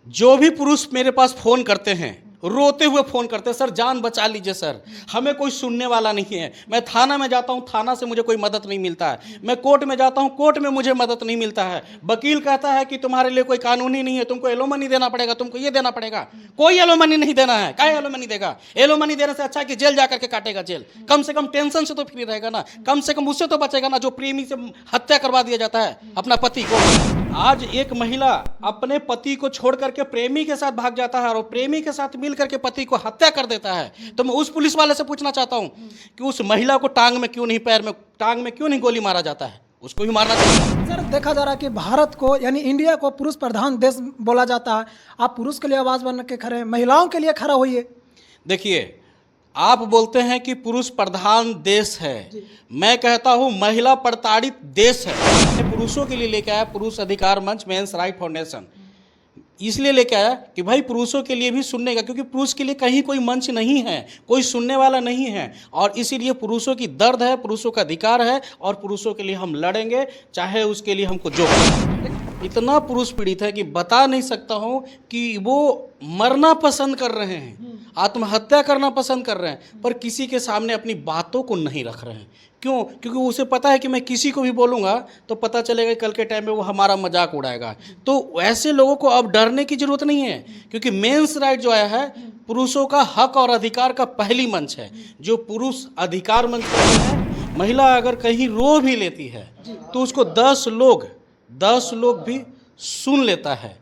जो भी पुरुष मेरे पास फ़ोन करते हैं, रोते हुए फ़ोन करते हैं, सर जान बचा लीजिए सर, हमें कोई सुनने वाला नहीं है। मैं थाना में जाता हूँ, थाना से मुझे कोई मदद नहीं मिलता है। मैं कोर्ट में जाता हूँ, कोर्ट में मुझे मदद नहीं मिलता है। वकील कहता है कि तुम्हारे लिए कोई कानून ही नहीं है, तुमको एलोमनी देना पड़ेगा, तुमको ये देना पड़ेगा। कोई एलोमनी नहीं देना है। क्या एलोमनी देगा? एलोमनी देने से अच्छा है कि जेल जाकर के काटेगा जेल। कम से कम टेंशन से तो फ्री रहेगा ना, कम से कम उससे तो बचेगा ना जो प्रेमी से हत्या करवा दिया जाता है अपना पति को। आज एक महिला अपने पति को छोड़ करके प्रेमी के साथ भाग जाता है और प्रेमी के साथ मिल करके पति को हत्या कर देता है। तो मैं उस पुलिस वाले से पूछना चाहता हूं कि उस महिला को टांग में क्यों नहीं, पैर में, टांग में क्यों नहीं गोली मारा जाता है? उसको भी मारना चाहिए। सर देखा जा रहा है कि भारत को यानी इंडिया को पुरुष प्रधान देश बोला जाता है। आप पुरुष के लिए आवाज़ बन के खड़े हैं, महिलाओं के लिए खड़ा होइए। देखिए, आप बोलते हैं कि पुरुष प्रधान देश है, मैं कहता हूं महिला प्रताड़ित देश है। पुरुषों के लिए लेके आया पुरुष अधिकार मंच, मेंस राइट फाउंडेशन, इसलिए लेके आया कि भाई पुरुषों के लिए भी सुनने का, क्योंकि पुरुष के लिए कहीं कोई मंच नहीं है, कोई सुनने वाला नहीं है। और इसीलिए पुरुषों की दर्द है, पुरुषों का अधिकार है और पुरुषों के लिए हम लड़ेंगे, चाहे उसके लिए हमको जो इतना पुरुष पीड़ित है कि बता नहीं सकता हूं कि वो मरना पसंद कर रहे हैं, आत्महत्या करना पसंद कर रहे हैं, पर किसी के सामने अपनी बातों को नहीं रख रहे हैं। क्यों? क्योंकि उसे पता है कि मैं किसी को भी बोलूँगा तो पता चलेगा कल के टाइम में वो हमारा मजाक उड़ाएगा। तो ऐसे लोगों को अब डरने की ज़रूरत नहीं है, क्योंकि मेंस राइट जो आया है पुरुषों का हक और अधिकार का पहली मंच है, जो पुरुष अधिकार मंच कहते हैं। महिला अगर कहीं रो भी लेती है तो उसको 10 लोग भी सुन लेता है,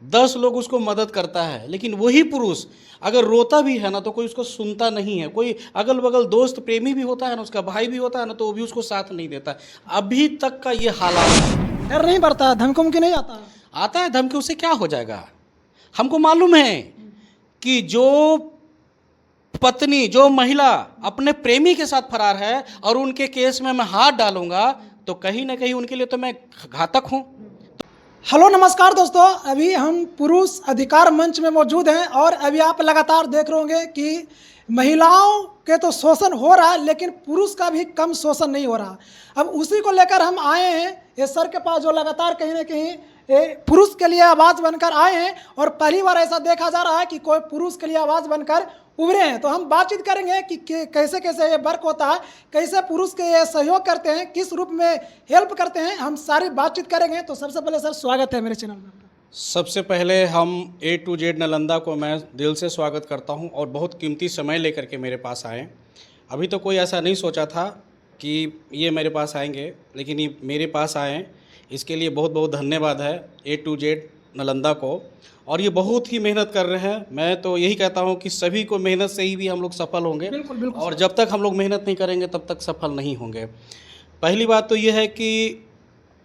10 लोग उसको मदद करता है। लेकिन वही पुरुष अगर रोता भी है ना तो कोई उसको सुनता नहीं है। कोई अगल बगल दोस्त प्रेमी भी होता है ना, उसका भाई भी होता है ना, तो वो भी उसको साथ नहीं देता। अभी तक का ये हालात है। डर नहीं पड़ता, धमकी नहीं आता? आता है धमकी, उससे क्या हो जाएगा? हमको मालूम है कि जो पत्नी, जो महिला अपने प्रेमी के साथ फरार है और उनके केस में मैं हाथ डालूंगा तो कहीं ना कहीं उनके लिए तो मैं घातक हूँ। हेलो नमस्कार दोस्तों, अभी हम पुरुष अधिकार मंच में मौजूद हैं और अभी आप लगातार देख रहे होंगे कि महिलाओं के तो शोषण हो रहा है, लेकिन पुरुष का भी कम शोषण नहीं हो रहा। अब उसी को लेकर हम आए हैं ये सर के पास, जो लगातार कहीं ना कहीं पुरुष के लिए आवाज़ बनकर आए हैं और पहली बार ऐसा देखा जा रहा है कि कोई पुरुष के लिए आवाज़ बनकर उभरे हैं। तो हम बातचीत करेंगे कि कैसे कैसे ये वर्क होता है, कैसे पुरुष के ये सहयोग करते हैं, किस रूप में हेल्प करते हैं, हम सारी बातचीत करेंगे। तो सबसे पहले सर स्वागत है मेरे चैनल में। सबसे पहले हम A to Z नालंदा को मैं दिल से स्वागत करता हूं और बहुत कीमती समय लेकर के मेरे पास आए। अभी तो कोई ऐसा नहीं सोचा था कि ये मेरे पास आएंगे, लेकिन ये मेरे पास आए, इसके लिए बहुत बहुत धन्यवाद है A to Z नालंदा को। और ये बहुत ही मेहनत कर रहे हैं। मैं तो यही कहता हूं कि सभी को मेहनत से ही भी हम लोग सफल होंगे। बिल्कुल बिल्कुल। और जब तक हम लोग मेहनत नहीं करेंगे तब तक सफल नहीं होंगे। पहली बात तो ये है कि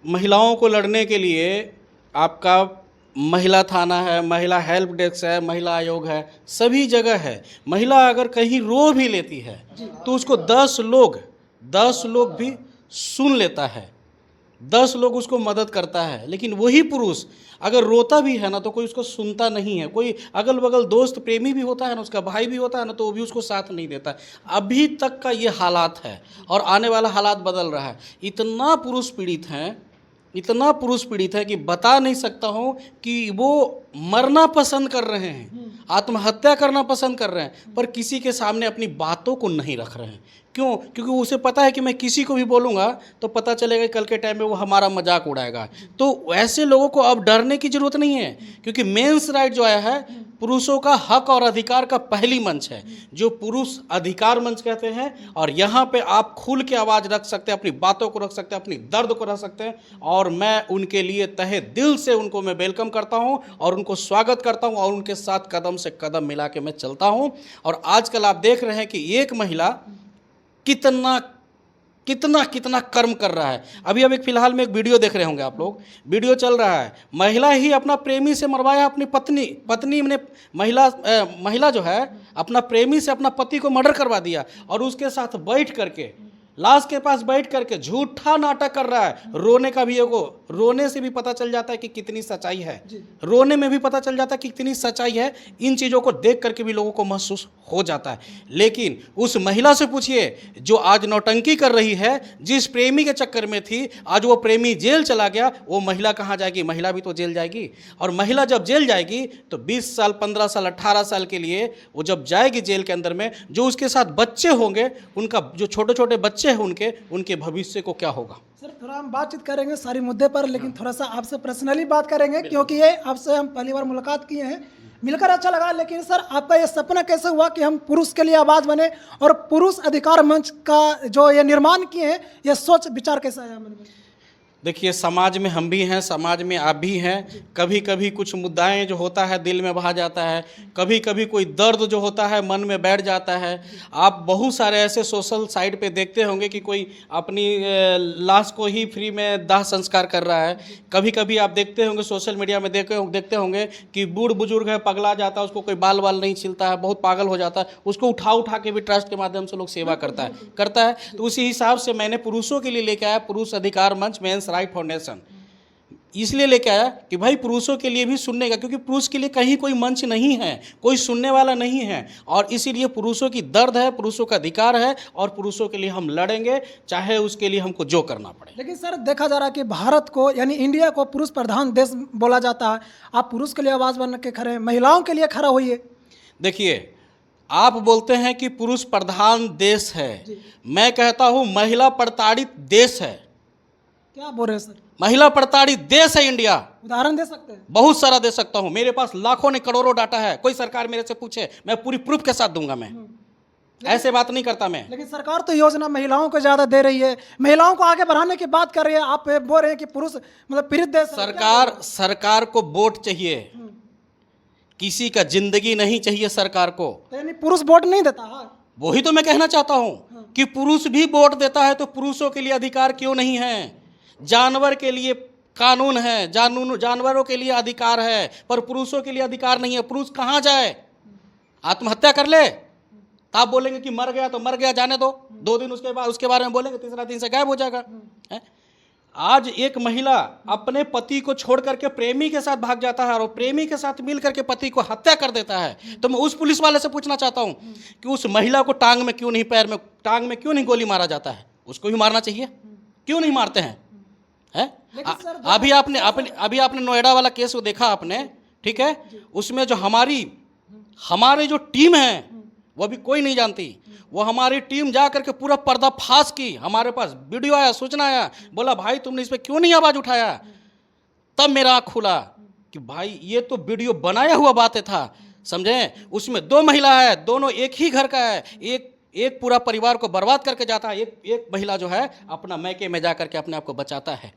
महिलाओं को लड़ने के लिए आपका महिला थाना है, महिला हेल्प डेस्क है, महिला आयोग है, सभी जगह है। महिला अगर कहीं रो भी लेती है तो उसको 10 लोग भी सुन लेता है, 10 लोग उसको मदद करता है। लेकिन वही पुरुष अगर रोता भी है ना तो कोई उसको सुनता नहीं है। कोई अगल बगल दोस्त प्रेमी भी होता है ना, उसका भाई भी होता है ना, तो वो भी उसको साथ नहीं देता। अभी तक का ये हालात है और आने वाला हालात बदल रहा है। इतना पुरुष पीड़ित है कि बता नहीं सकता हूँ कि वो मरना पसंद कर रहे हैं, आत्महत्या करना पसंद कर रहे हैं, पर किसी के सामने अपनी बातों को नहीं रख रहे हैं। क्यों? क्योंकि उसे पता है कि मैं किसी को भी बोलूँगा तो पता चलेगा कल के टाइम में वो हमारा मजाक उड़ाएगा। तो ऐसे लोगों को अब डरने की ज़रूरत नहीं है, क्योंकि मेंस राइट जो आया है पुरुषों का हक और अधिकार का पहली मंच है, जो पुरुष अधिकार मंच कहते हैं। और यहाँ पे आप खुल के आवाज़ रख सकते हैं, अपनी बातों को रख सकते हैं, अपनी दर्द को रख सकते हैं। और मैं उनके लिए तहे दिल से उनको मैं वेलकम करता हूँ और उनको स्वागत करता हूँ और उनके साथ कदम से कदम मिला के मैं चलता हूँ। और आजकल आप देख रहे हैं कि एक महिला कितना कर्म कर रहा है। अभी एक फिलहाल में एक वीडियो देख रहे होंगे आप लोग, वीडियो चल रहा है, महिला ही अपना प्रेमी से मरवाया अपनी पत्नी ने, महिला जो है अपना प्रेमी से अपना पति को मर्डर करवा दिया और उसके साथ बैठ करके लाश के पास बैठ करके झूठा नाटक कर रहा है। रोने का भी एगो, रोने से भी पता चल जाता है कि कितनी सच्चाई है, रोने में भी पता चल जाता है कि कितनी सच्चाई है। इन चीज़ों को देख करके भी लोगों को महसूस हो जाता है। लेकिन उस महिला से पूछिए जो आज नौटंकी कर रही है, जिस प्रेमी के चक्कर में थी, आज वो प्रेमी जेल चला गया, वो महिला कहाँ जाएगी? महिला भी तो जेल जाएगी। और महिला जब जेल जाएगी तो 20 साल, 15 साल, 18 साल के लिए वो जब जाएगी जेल के अंदर में, जो उसके साथ बच्चे होंगे, उनका जो छोटे छोटे बच्चे हैं उनके भविष्य को क्या होगा? सर थोड़ा हम बातचीत करेंगे सारी मुद्दे पर, लेकिन थोड़ा सा आपसे पर्सनली बात करेंगे, क्योंकि ये आपसे हम पहली बार मुलाकात किए हैं, मिलकर अच्छा लगा। लेकिन सर आपका ये सपना कैसे हुआ कि हम पुरुष के लिए आवाज़ बने, और पुरुष अधिकार मंच का जो ये निर्माण किए हैं, ये सोच विचार कैसे आया मन में? देखिए, समाज में हम भी हैं, समाज में आप भी हैं। कभी कभी कुछ मुद्दाएं जो होता है दिल में बहा जाता है, कभी कभी कोई दर्द जो होता है मन में बैठ जाता है। आप बहुत सारे ऐसे सोशल साइट पे देखते होंगे कि कोई अपनी लाश को ही फ्री में दाह संस्कार कर रहा है। कभी कभी आप देखते होंगे सोशल मीडिया में देखते होंगे कि बूढ़ बुजुर्ग है, पगला जाता है, उसको कोई बाल वाल नहीं छिलता है, बहुत पागल हो जाता है, उसको उठा के भी ट्रस्ट के माध्यम से लोग सेवा करता है। तो उसी हिसाब से मैंने पुरुषों के लिए लेके आया पुरुष अधिकार मंच, मेंस राइट फाउंडेशन। इसलिए लेके आया कि भाई पुरुषों के लिए भी सुनने का, क्योंकि पुरुष के लिए कहीं कोई मंच नहीं है, कोई सुनने वाला नहीं है। और इसीलिए पुरुषों की दर्द है, पुरुषों का अधिकार है, और पुरुषों के लिए हम लड़ेंगे, चाहे उसके लिए हमको जो करना पड़े। लेकिन सर देखा जा रहा है कि भारत को, यानी इंडिया को पुरुष प्रधान देश बोला जाता है। आप पुरुष के लिए आवाज़ बन के खड़े हैं, महिलाओं के लिए खड़ा होइए। देखिए, आप बोलते हैं कि पुरुष प्रधान देश है, मैं कहता हूँ महिला प्रताड़ित देश है। क्या बोल रहे हैं सर? महिला प्रताड़ित देश है इंडिया। उदाहरण दे सकते हैं? बहुत सारा दे सकता हूं, मेरे पास लाखों ने करोड़ों डाटा है। कोई सरकार मेरे से पूछे, मैं पूरी प्रूफ के साथ दूंगा। मैं ऐसे बात नहीं करता मैं। लेकिन सरकार तो योजना महिलाओं को ज्यादा दे रही है, महिलाओं को आगे बढ़ाने की बात कर रही है। आप बोल रहे हैं कि पुरुष मतलब पीड़ित देश है। सरकार को वोट चाहिए, किसी का जिंदगी नहीं चाहिए सरकार को। यानी पुरुष वोट नहीं देता है? वही तो मैं कहना चाहता हूं कि पुरुष भी वोट देता है, तो पुरुषों के लिए अधिकार क्यों नहीं है? जानवर के लिए कानून है, जानवरों के लिए अधिकार है, पर पुरुषों के लिए अधिकार नहीं है। पुरुष कहाँ जाए? आत्महत्या कर ले तो आप बोलेंगे कि मर गया तो मर गया, जाने दो। 2 दिन उसके बारे में बोलेंगे, तीसरा दिन से गायब हो जाएगा। आज एक महिला अपने पति को छोड़ करके प्रेमी के साथ भाग जाता है, और प्रेमी के साथ मिल करके पति को हत्या कर देता है। तो मैं उस पुलिस वाले से पूछना चाहता हूं कि उस महिला को टांग में क्यों नहीं, पैर में, टांग में क्यों नहीं गोली मारा जाता है? उसको भी मारना चाहिए, क्यों नहीं मारते हैं? अभी आपने नोएडा वाला केस को देखा आपने, ठीक है? उसमें जो हमारे जो टीम है वो भी कोई नहीं जानती। वो हमारी टीम जा करके पूरा पर्दाफाश की, हमारे पास वीडियो आया, सूचना आया, बोला भाई तुमने इस पे क्यों नहीं आवाज उठाया? तब मेरा आँख खुला कि भाई ये तो वीडियो बनाया हुआ बातें था, समझे? उसमें 2 महिला है, दोनों एक ही घर का है, एक पूरा परिवार को बर्बाद करके जाता है, एक महिला जो है अपना मैके में जा करके अपने आप को बचाता है।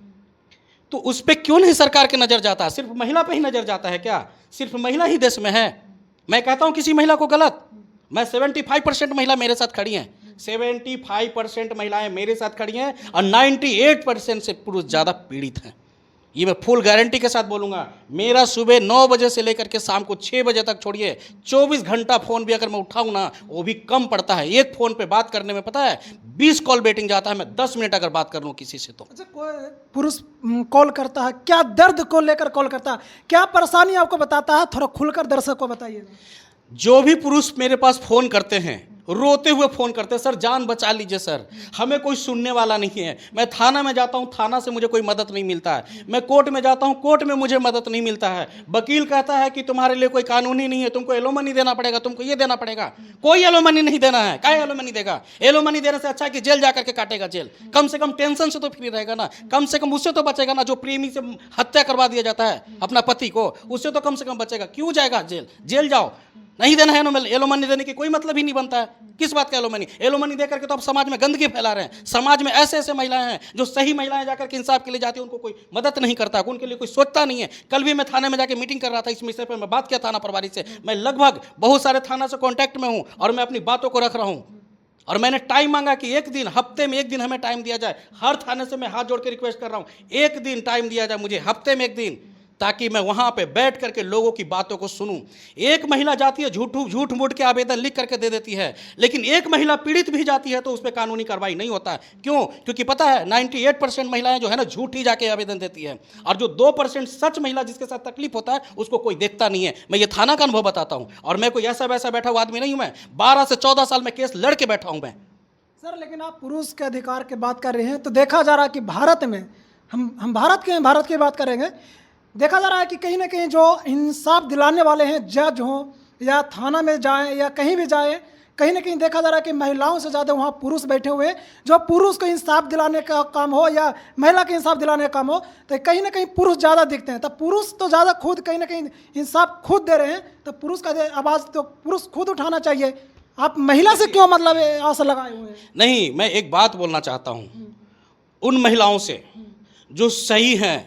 तो उस पर क्यों नहीं सरकार की नज़र जाता? सिर्फ महिला पे ही नज़र जाता है क्या? सिर्फ महिला ही देश में है? मैं कहता हूँ किसी महिला को गलत, मैं 75% महिला मेरे साथ खड़ी हैं, 75% महिलाएं मेरे साथ खड़ी हैं, और 98% से पुरुष ज़्यादा पीड़ित हैं। ये मैं फुल गारंटी के साथ बोलूँगा। मेरा सुबह 9 बजे से लेकर के शाम को 6 बजे तक छोड़िए, 24 घंटा फ़ोन भी अगर मैं उठाऊँ ना, वो भी कम पड़ता है। एक फ़ोन पे बात करने में पता है 20 कॉल वेटिंग जाता है, मैं 10 मिनट अगर बात कर लूँ किसी से तो। अच्छा, कोई पुरुष कॉल करता है, क्या दर्द को लेकर कॉल करता है, क्या परेशानी आपको बताता है? थोड़ा खुलकर दर्शक को बताइए। जो भी पुरुष मेरे पास फ़ोन करते हैं, रोते हुए फ़ोन करते हैं, सर जान बचा लीजिए सर, हमें कोई सुनने वाला नहीं है। मैं थाना में जाता हूँ, थाना से मुझे कोई मदद नहीं मिलता है। मैं कोर्ट में जाता हूँ, कोर्ट में मुझे मदद नहीं मिलता है। वकील कहता है कि तुम्हारे लिए कोई कानून ही नहीं है, तुमको एलोमनी देना पड़ेगा, तुमको ये देना पड़ेगा। कोई एलोमनी नहीं देना है। क्या एलोमनी देगा? एलोमनी देने से अच्छा है कि जेल जा करके काटेगा जेल, कम से कम टेंशन से तो फ्री रहेगा ना, कम से कम उससे तो बचेगा ना। जो प्रेमी से हत्या करवा दिया जाता है अपना पति को, उससे तो कम से कम बचेगा। क्यों जाएगा जेल? जेल जाओ, नहीं देना है एलोमनी देने की कोई मतलब ही नहीं बनता है। किस बात का एलोमनी? एलोमनी दे करके तो आप समाज में गंदगी फैला रहे हैं। समाज में ऐसे महिलाएं हैं जो सही महिलाएं जाकर के इंसाफ के लिए जाती हैं, उनको कोई मदद नहीं करता, उनके लिए कोई सोचता नहीं है। कल भी मैं थाने में जाकर मीटिंग कर रहा था, इस विषय पर मैं बात किया थाना प्रभारी से। मैं लगभग बहुत सारे थाना से कॉन्टैक्ट में हूँ, और मैं अपनी बातों को रख रहा हूँ। और मैंने टाइम मांगा कि एक दिन, हफ्ते में एक दिन हमें टाइम दिया जाए। हर थाने से मैं हाथ जोड़ के रिक्वेस्ट कर रहा हूँ, एक दिन टाइम दिया जाए मुझे, हफ्ते में एक दिन, ताकि मैं वहाँ पे बैठ करके लोगों की बातों को सुनूं। एक महिला जाती है झूठ मूठ के आवेदन लिख करके दे देती है, लेकिन एक महिला पीड़ित भी जाती है तो उस पर कानूनी कार्रवाई नहीं होता है। क्यों? क्योंकि पता है 98% महिलाएं जो है ना झूठ ही जाके आवेदन देती है, और जो 2% सच महिला जिसके साथ तकलीफ होता है उसको कोई देखता नहीं है। मैं ये थाना का अनुभव बताता हूँ, और मैं कोई ऐसा वैसा बैठा हुआ आदमी नहीं हूँ। मैं 12 से 14 साल में केस लड़ के बैठा हूँ मैं। सर लेकिन आप पुरुष के अधिकार की बात कर रहे हैं, तो देखा जा रहा है कि भारत में हम भारत के हैं, भारत की बात करेंगे, देखा जा रहा है कि कहीं ना कहीं जो इंसाफ दिलाने वाले हैं, जज हों या थाना में जाएं या कहीं भी जाएं, कहीं ना कहीं देखा जा रहा है कि महिलाओं से ज़्यादा वहाँ पुरुष बैठे हुए हैं। जो पुरुष को इंसाफ दिलाने का काम हो या महिला के इंसाफ दिलाने का काम हो, तो कहीं ना कहीं पुरुष ज़्यादा दिखते हैं। तब पुरुष तो ज़्यादा खुद कहीं ना कहीं इंसाफ खुद दे रहे हैं, तो पुरुष का आवाज़ तो पुरुष खुद उठाना चाहिए। आप महिला से क्यों मतलब आशा लगाए हुए हैं? नहीं, मैं एक बात बोलना चाहता हूँ उन महिलाओं से जो सही हैं।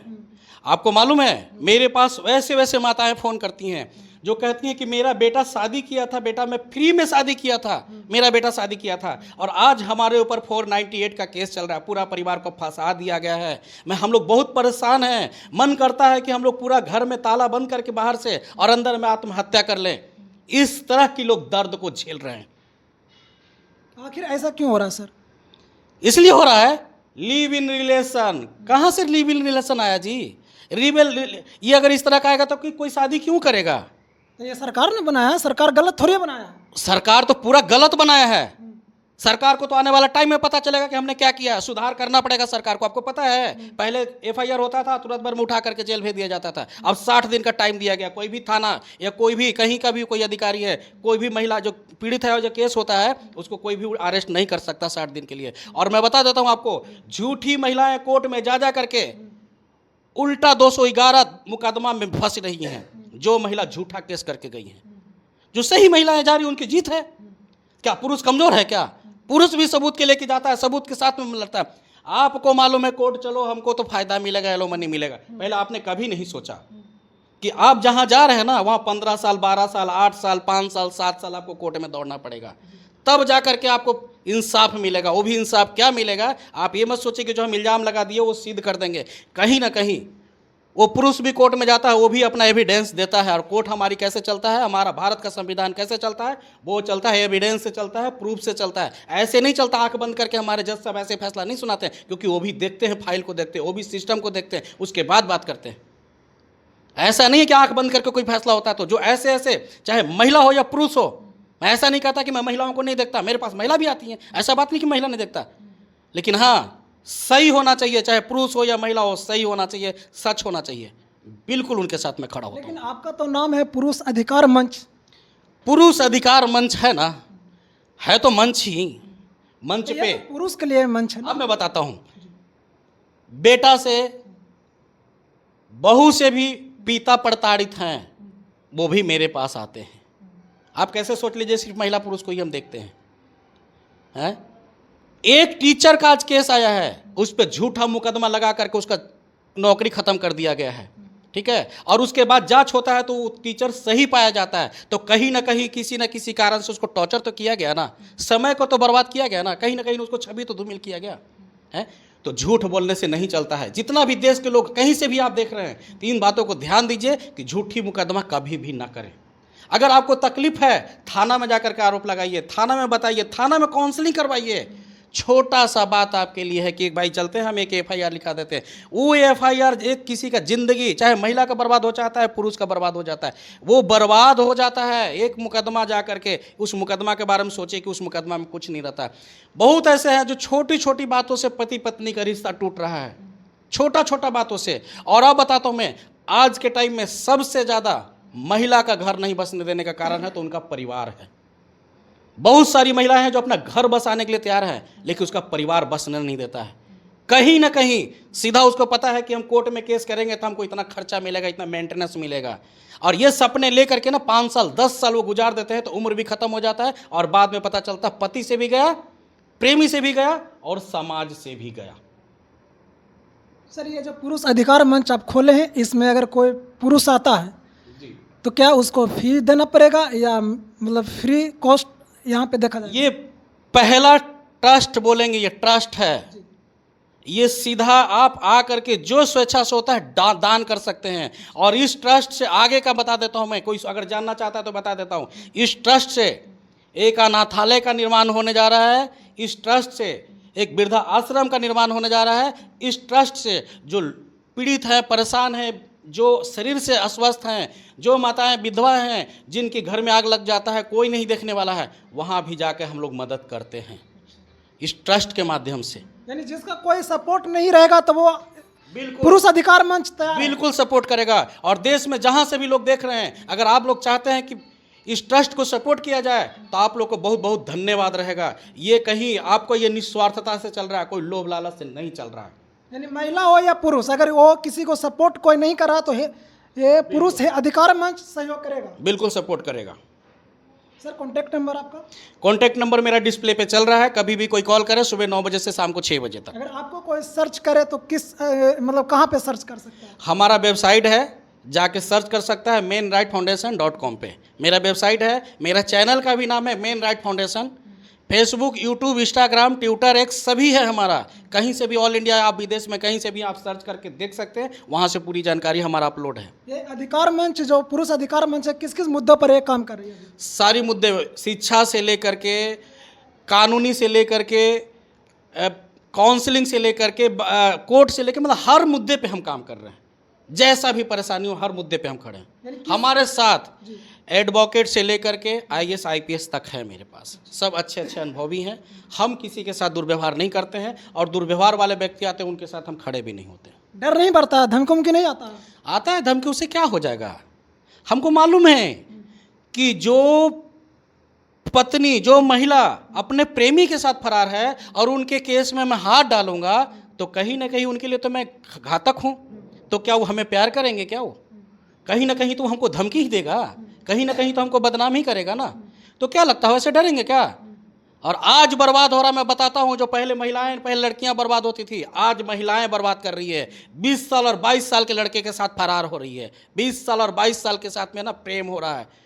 आपको मालूम है मेरे पास वैसे वैसे माताएं फ़ोन करती हैं जो कहती हैं कि मेरा बेटा शादी किया था, बेटा मैं फ्री में शादी किया था, मेरा बेटा शादी किया था, और आज हमारे ऊपर 498 का केस चल रहा है, पूरा परिवार को फंसा दिया गया है। हम लोग बहुत परेशान हैं। मन करता है कि हम लोग पूरा घर में ताला बंद करके बाहर से और अंदर में आत्महत्या कर लें। इस तरह की लोग दर्द को झेल रहे हैं। आखिर ऐसा क्यों हो रहा है सर? इसलिए हो रहा है लिव इन रिलेशन। कहाँ से लिव इन रिलेशन आया जी? ये अगर इस तरह का आएगा तो कोई शादी क्यों करेगा? तो ये सरकार ने बनाया है, सरकार गलत थोड़ी बनाया है। सरकार तो पूरा गलत बनाया है। सरकार को तो आने वाला टाइम में पता चलेगा कि हमने क्या किया। सुधार करना पड़ेगा सरकार को। आपको पता है पहले FIR होता था, तुरंत भर में उठा करके जेल भेज दिया जाता था। अब 60 दिन का टाइम दिया गया। कोई भी थाना या कोई भी कहीं का भी कोई अधिकारी है, कोई भी महिला जो पीड़ित है और जो केस होता है उसको कोई भी अरेस्ट नहीं कर सकता 60 दिन के लिए। और मैं बता देता हूँ आपको, झूठी महिलाएं कोर्ट में जा करके उल्टा 211 मुकदमा में फंस रही हैं। जो महिला झूठा केस करके गई हैं, जो सही महिलाएं जा रही उनकी जीत है। क्या पुरुष कमजोर है क्या? पुरुष भी सबूत के लेके जाता है, सबूत के साथ में लड़ता है। आपको मालूम है कोर्ट चलो हमको तो फायदा मिलेगा, एलोमनी मिलेगा। पहले आपने कभी नहीं सोचा कि आप जहां जा रहे हैं ना वहां 15 साल 12 साल 8 साल 5 साल 7 साल आपको कोर्ट में दौड़ना पड़ेगा, तब जा करके आपको इंसाफ मिलेगा। वो भी इंसाफ क्या मिलेगा? आप ये मत सोचिए कि जो हम इल्ज़ाम लगा दिए वो सिद्ध कर देंगे। कहीं ना कहीं वो पुरुष भी कोर्ट में जाता है, वो भी अपना एविडेंस देता है। और कोर्ट हमारी कैसे चलता है, हमारा भारत का संविधान कैसे चलता है? वो चलता है एविडेंस से, चलता है प्रूफ से चलता है। ऐसे नहीं चलता आंख बंद करके। हमारे जज साहब ऐसे फैसला नहीं सुनाते हैं, क्योंकि वो भी देखते हैं, फाइल को देखते हैं, वो भी सिस्टम को देखते हैं, उसके बाद बात करते हैं। ऐसा नहीं है कि आंख बंद करके कोई फैसला होता है। तो जो ऐसे ऐसे चाहे महिला हो या पुरुष हो, मैं ऐसा नहीं कहता कि मैं महिलाओं को नहीं देखता, मेरे पास महिला भी आती हैं, ऐसा बात नहीं कि महिला नहीं देखता। लेकिन हाँ, सही होना चाहिए, चाहे पुरुष हो या महिला हो, सही होना चाहिए, सच होना चाहिए। बिल्कुल उनके साथ में खड़ा होता हूं। लेकिन आपका तो नाम है पुरुष अधिकार मंच। पुरुष अधिकार मंच है ना, है तो मंच ही। मंच पे पुरुष के लिए मंच है ना? अब मैं बताता हूं, बेटा से बहू से भी पिता प्रताड़ित हैं, वो भी मेरे पास आते हैं। आप कैसे सोच लीजिए सिर्फ महिला पुरुष को ही हम देखते हैं? एक टीचर का आज केस आया है, उस पर झूठा मुकदमा लगा करके उसका नौकरी खत्म कर दिया गया है, ठीक है। और उसके बाद जांच होता है तो टीचर सही पाया जाता है, तो कहीं ना कहीं किसी न किसी कारण से उसको टॉर्चर तो किया गया ना, समय को तो बर्बाद किया गया ना, कहीं ना कहीं उसको छवि तो धूमिल किया गया है। तो झूठ बोलने से नहीं चलता है। जितना भी देश के लोग कहीं से भी आप देख रहे हैं, 3 बातों को ध्यान दीजिए कि झूठी मुकदमा कभी भी ना करें। अगर आपको तकलीफ है, थाना में जाकर के आरोप लगाइए, थाना में बताइए, थाना में काउंसलिंग करवाइए। छोटा सा बात आपके लिए है कि भाई चलते हैं हम एक FIR लिखा देते हैं। वो FIR एक किसी का जिंदगी, चाहे महिला का बर्बाद हो जाता है, पुरुष का बर्बाद हो जाता है, वो बर्बाद हो जाता है। एक मुकदमा जा करके उस मुकदमा के बारे में सोचिए कि उस मुकदमा में कुछ नहीं रहता। बहुत ऐसे हैं जो छोटी छोटी बातों से पति पत्नी का रिश्ता टूट रहा है, छोटा छोटा बातों से। और अब बताता हूँ मैं, आज के टाइम में सबसे ज़्यादा महिला का घर नहीं बसने देने का कारण है तो उनका परिवार है। बहुत सारी महिलाएं हैं जो अपना घर बसाने के लिए तैयार हैं, लेकिन उसका परिवार बसने नहीं देता है। कहीं ना कहीं सीधा उसको पता है कि हम कोर्ट में केस करेंगे तो हमको इतना खर्चा मिलेगा, इतना मेंटेनेंस मिलेगा। और ये सपने लेकर के ना 5 साल 10 साल वो गुजार देते हैं, तो उम्र भी खत्म हो जाता है। और बाद में पता चलता पति से भी गया, प्रेमी से भी गया और समाज से भी गया। सर ये जो पुरुष अधिकार मंच आप खोले हैं, इसमें अगर कोई पुरुष आता है तो क्या उसको फी देना पड़ेगा या मतलब फ्री कॉस्ट यहाँ पे देखा जाए? ये पहला ट्रस्ट बोलेंगे, ये ट्रस्ट है। ये सीधा आप आ करके जो स्वेच्छा से होता है दान कर सकते हैं। और इस ट्रस्ट से आगे का बता देता हूं मैं, कोई अगर जानना चाहता है तो बता देता हूं। इस ट्रस्ट से एक अनाथालय का निर्माण होने जा रहा है, इस ट्रस्ट से एक वृद्धा आश्रम का निर्माण होने जा रहा है, इस ट्रस्ट से जो पीड़ित हैं, परेशान हैं, जो शरीर से अस्वस्थ हैं, जो माताएं विधवा हैं, जिनके घर में आग लग जाता है, कोई नहीं देखने वाला है, वहाँ भी जाके हम लोग मदद करते हैं इस ट्रस्ट के माध्यम से। यानी जिसका कोई सपोर्ट नहीं रहेगा तो वो बिल्कुल पुरुष अधिकार मंच तैयार है। बिल्कुल सपोर्ट करेगा। और देश में जहाँ से भी लोग देख रहे हैं, अगर आप लोग चाहते हैं कि इस ट्रस्ट को सपोर्ट किया जाए तो आप लोग को बहुत बहुत धन्यवाद रहेगा। ये कहीं आपको ये निस्वार्थता से चल रहा है, कोई लोभ लालच से नहीं चल रहा है। यानी महिला हो या पुरुष, अगर वो किसी को सपोर्ट कोई नहीं कर रहा तो ये पुरुष है अधिकार मंच सहयोग करेगा, बिल्कुल सपोर्ट करेगा। सर कॉन्टैक्ट नंबर आपका? कॉन्टैक्ट नंबर मेरा डिस्प्ले पे चल रहा है, कभी भी कोई कॉल करे, सुबह 9 बजे से शाम को 6 बजे तक। अगर आपको कोई सर्च करे तो किस मतलब कहाँ पे सर्च कर सकता है? हमारा वेबसाइट है, जाके सर्च कर सकता है mainrightfoundation.com पे। मेरा वेबसाइट है, मेरा चैनल का भी नाम है main right foundation. Facebook, YouTube, Instagram, Twitter, x सभी है हमारा। कहीं से भी ऑल इंडिया, आप विदेश में कहीं से भी आप सर्च करके देख सकते हैं, वहाँ से पूरी जानकारी हमारा अपलोड है। ये अधिकार मंच जो पुरुष अधिकार मंच है किस किस मुद्दों पर ये काम कर रही है? सारी मुद्दे, शिक्षा से लेकर के, कानूनी से लेकर के, काउंसलिंग से लेकर के, कोर्ट से लेकर, मतलब हर मुद्दे पे हम काम कर रहे हैं। जैसा भी परेशानी हो, हर मुद्दे पे हम खड़े हैं। हमारे साथ एडवोकेट से लेकर के IAS IPS तक है मेरे पास, सब अच्छे अच्छे अनुभवी हैं। हम किसी के साथ दुर्व्यवहार नहीं करते हैं, और दुर्व्यवहार वाले व्यक्ति आते हैं उनके साथ हम खड़े भी नहीं होते। डर नहीं पड़ता है, धमकी नहीं आता? आता है धमकी, उससे क्या हो जाएगा? हमको मालूम है कि जो पत्नी, जो महिला अपने प्रेमी के साथ फरार है और उनके केस में मैं हाथ डालूंगा तो कहीं ना कहीं उनके लिए तो मैं घातक हूँ। तो क्या वो हमें प्यार करेंगे? क्या वो कहीं ना कहीं तो हमको धमकी ही देगा, कहीं ना कहीं तो हमको बदनाम ही करेगा ना। तो क्या लगता है, वैसे डरेंगे क्या? और आज बर्बाद हो रहा, मैं बताता हूँ, जो पहले महिलाएं, पहले लड़कियां बर्बाद होती थी, आज महिलाएं बर्बाद कर रही है। 20 साल और 22 साल के लड़के के साथ फरार हो रही है, 20 साल और 22 साल के साथ में ना प्रेम हो रहा है।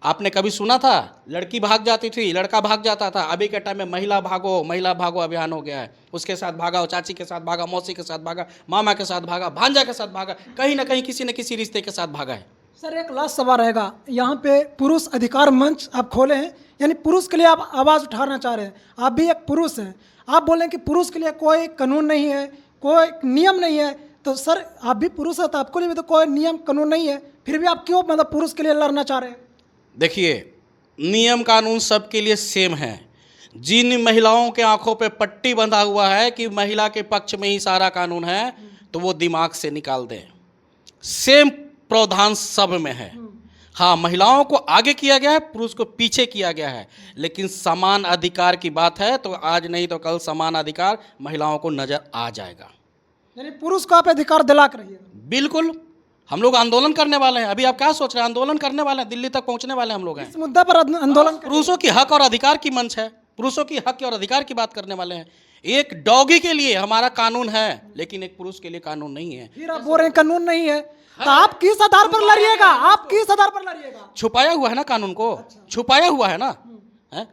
आपने कभी सुना था लड़की भाग जाती थी, लड़का भाग जाता था? अभी के टाइम में महिला भागो अभियान हो गया है। उसके साथ भागा, चाची के साथ भागा, मौसी के साथ भागा, मामा के साथ भागा, भांजा के साथ भागा, कहीं ना कहीं किसी न किसी रिश्ते के साथ भागा है। सर एक लास्ट सवाल रहेगा, यहाँ पे पुरुष अधिकार मंच आप खोले हैं, यानी पुरुष के लिए आप आवाज़ उठाना चाह रहे हैं। आप भी एक पुरुष हैं, आप बोलें कि पुरुष के लिए कोई कानून नहीं है, कोई नियम नहीं है, तो सर आप भी पुरुष हैं तो आपको लिए भी तो कोई नियम कानून नहीं है, फिर भी आप क्यों मतलब पुरुष के लिए लड़ना चाह रहे हैं? देखिए, नियम कानून सबके लिए सेम है। जिन महिलाओं के आंखों पे पट्टी बंधा हुआ है कि महिला के पक्ष में ही सारा कानून है, तो वो दिमाग से निकाल दें। सेम प्रावधान सब में है। हाँ, महिलाओं को आगे किया गया है, पुरुष को पीछे किया गया है, लेकिन समान अधिकार की बात है तो आज नहीं तो कल समान अधिकार महिलाओं को नजर आ जाएगा। यानी पुरुष को आप अधिकार दिला कर रहिएगा। बिल्कुल, हम लोग आंदोलन करने वाले हैं। अभी आप क्या सोच रहे हैं? आंदोलन करने वाले हैं, दिल्ली तक पहुंचने वाले हम लोग हैं। इस मुद्दा पर आंदोलन पुरुषों की हक और अधिकार की मंच है, पुरुषों की हक और अधिकार की बात करने वाले हैं। एक डॉगी के लिए हमारा कानून है, लेकिन एक पुरुष के लिए कानून नहीं है। फिर आप बोल रहे हैं कानून नहीं है, तो आप किस आधार पर लड़िएगा? आप किस आधार पर लड़िएगा? छुपाया हुआ है ना कानून को, छुपाया हुआ है ना,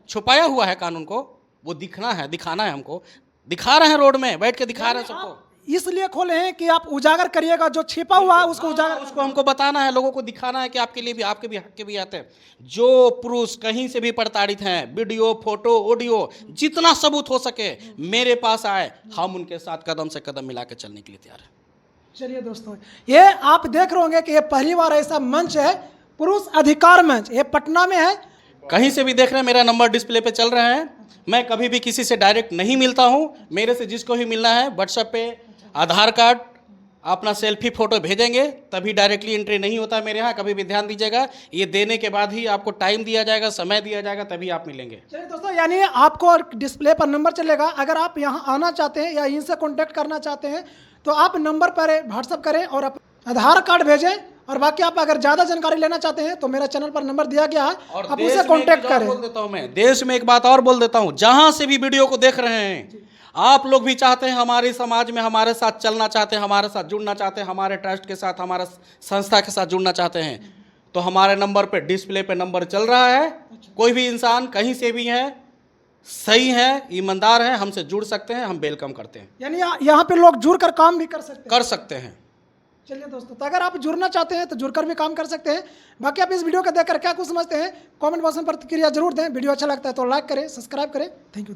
छुपाया हुआ है कानून को। वो दिखना है, दिखाना है हमको। दिखा रहे हैं, रोड में बैठ के दिखा रहे हैं सबको। इसलिए खोले हैं कि आप उजागर करिएगा, जो छिपा हुआ है उसको उजागर, उसको हमको बताना है, लोगों को दिखाना है कि आपके लिए भी, आपके भी हक के भी आते हैं। जो पुरुष कहीं से भी प्रताड़ित हैं, वीडियो, फोटो, ऑडियो, जितना सबूत हो सके मेरे पास आए, हम उनके साथ कदम से कदम मिला के चलने के लिए तैयार हैं। चलिए दोस्तों, ये आप देख रहे होंगे कि ये पहली बार ऐसा मंच है, पुरुष अधिकार मंच, ये पटना में है। कहीं से भी देख रहे हैं, मेरा नंबर डिस्प्ले पे चल रहा है। मैं कभी भी किसी से डायरेक्ट नहीं मिलता हूँ। मेरे से जिसको भी मिलना है व्हाट्सएप पे आधार कार्ड, अपना सेल्फी फोटो भेजेंगे, तभी डायरेक्टली एंट्री नहीं होता है मेरे यहाँ। कभी भी ध्यान दीजिएगा, ये देने के बाद ही आपको टाइम दिया जाएगा, समय दिया जाएगा, तभी आप मिलेंगे। चलिए दोस्तों, यानी आपको डिस्प्ले पर नंबर चलेगा। अगर आप यहाँ आना चाहते हैं या इनसे कॉन्टैक्ट करना चाहते हैं तो आप नंबर पर व्हाट्सएप करें और आधार कार्ड भेजें। और बाकी आप अगर ज़्यादा जानकारी लेना चाहते हैं तो मेरा चैनल पर नंबर दिया गया है, आप उसे कॉन्टैक्ट करें। बोल देता हूँ मैं, देश में एक बात और बोल देता हूँ, जहाँ से भी वीडियो को देख रहे हैं, आप लोग भी चाहते हैं हमारे समाज में हमारे साथ चलना चाहते हैं, हमारे साथ जुड़ना चाहते हैं, हमारे ट्रस्ट के साथ, हमारे संस्था के साथ जुड़ना चाहते हैं, तो हमारे नंबर पे, डिस्प्ले पे नंबर चल रहा है। कोई भी इंसान कहीं से भी है, सही हैं, ईमानदार हैं, हमसे जुड़ सकते हैं, हम वेलकम करते हैं, यानी यहाँ पे लोग जुड़ कर काम भी कर सकते हैं। कर सकते हैं। चलिए दोस्तों, तो अगर आप जुड़ना चाहते हैं तो जुड़कर भी काम कर सकते हैं। बाकी आप इस वीडियो को देखकर क्या कुछ समझते हैं, कमेंट बॉक्स में प्रतिक्रिया जरूर दें। वीडियो अच्छा लगता है तो लाइक करें, सब्सक्राइब करें। Thank you.